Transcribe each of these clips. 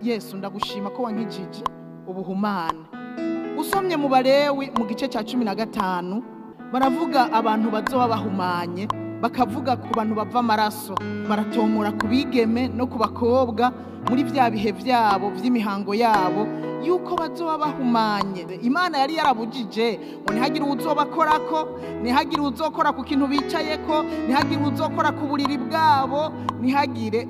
Yesu ndagushima ko wankijije ubuhumane. Usomye mu Balewi mu gice cya 15 baravuga abantu bazoba bahumanye, bakavuga ku bantu bava amaraso, baratomora ku bigeme no ku bakobwa muri vya bihe vyabo vy'imihango yabo yuko bazoba bahumanye. Imana yari yarabujije ngo ntihagire uzobakorako, ntihagire uzokora ku kintu bicayeko, ntihagire uzokora ku buriri bwabo, ntihagire.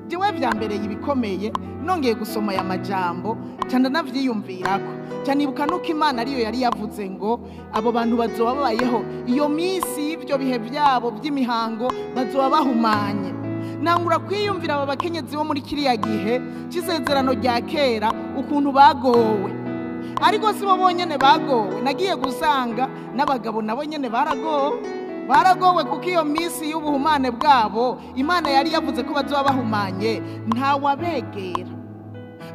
Jewe vyambereye ibikomeye nongeye gusoma ya majambo cyane navyiyumvirako cyanibuka nuko Imana ariyo yari yavuze ngo abo bantu bazoba babayeho iyo misi y'ivyo bihe vyabo vy'imihango bazoba bahumanye. Nangura kwiyumvira aba bakenyezi bo muri kiriya gihe cy'isezerano rya kera ukuntu bagowe, ariko si bo bonyene bagowe, nagiye gusanga n'abagabo nabo nyene baragowe kuko iyo misi y'ubuhumane bwabo Imana yari yavuze ko bazoba bahumanye ntawabegera,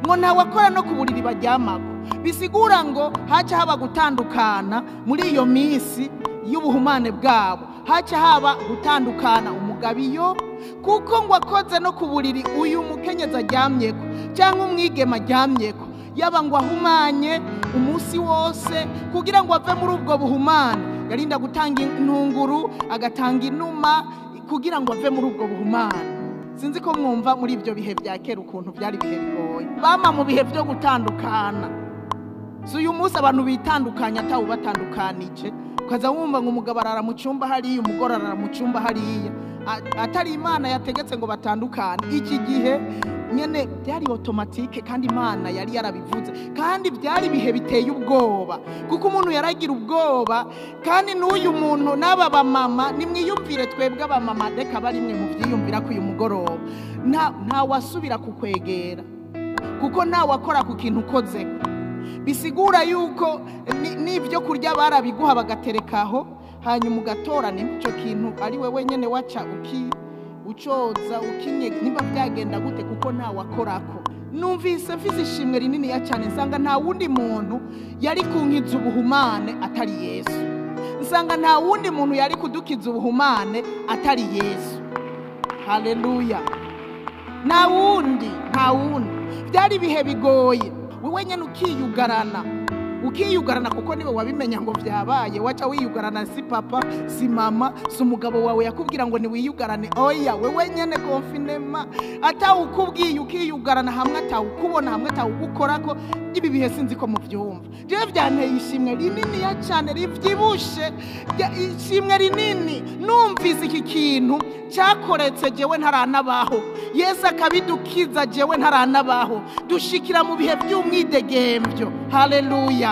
ngo ntawakora no ku buriri baryamako. Bisigura ngo haca haba gutandukana muri iyo misi y'ubuhumane bwabo, haca haba gutandukana umugabo iyo kuko ngo akoze no ku buriri uyu mukenyezi aryamyeko cyangwa umwigema aryamyeko, yaba ngo ahumanye umunsi wose kugira ngo ave muri ubwo buhumane yarinda gutanga intunguru agatanga inuma kugira ngo ave muri ubwo buhumane. Sinzi ko mwumva muri ibyo bihe bya kera ukuntu byari bihe bigoye, bama mu bihe byo gutandukana. So uyu munsi abantu bitandukanya atawu batandukanije, ukaza wumva ngo umugabo arara mu cyumba hariya, umugore arara mu cyumba hariya, atari Imana yategetse ngo batandukane. Iki gihe nyene byari automatique kandi Imana yari yarabivuze, kandi byari bihe biteye ubwoba kuko umuntu yaragira ubwoba. Kandi n'uyu muntu n'aba bamama nimwiyumvire, twebwe abamama reka barimwe mu vyiyumvira ko uyu mugoroba nta wasubira kukwegera kuko nta wakora ku kintu ukoze. Bisigura yuko n'ibyo kurya barabiguha bagaterekaho, hanyuma ugatora n'icyo kintu ari wewe nyene waca ucoza ukinye niba byagenda gute kuko nta wakorako. Numvise mfise ishimwe rinini ya cyane, nsanga nta wundi muntu yari kunkiza ubuhumane atari Yesu. Nsanga nta wundi muntu yari kudukiza ubuhumane atari Yesu. Haleluya. Nta wundi. Byari bihe bigoye, wewe nyene ukiyugarana kuko niwe wabimenya ngo vyabaye. Wacha wiyugarana si papa si mama si umugabo wawe yakubwira ngo ni wiyugarane, oya wewe nyene konfinema atawukubwiye ukiyugarana, hamwe atawukubona, hamwe atawugukorako. Ibi bihe sinzi ko muvyumva. Je vyanteye ishimwe rinini ya cyane rivyibushe, ishimwe rinini. Numvise iki kintu cyakoretse jewe ntaranabaho, Yesu akabidukiza jewe ntaranabaho, dushikira mu bihe by'umwidegemvyo. Haleluya.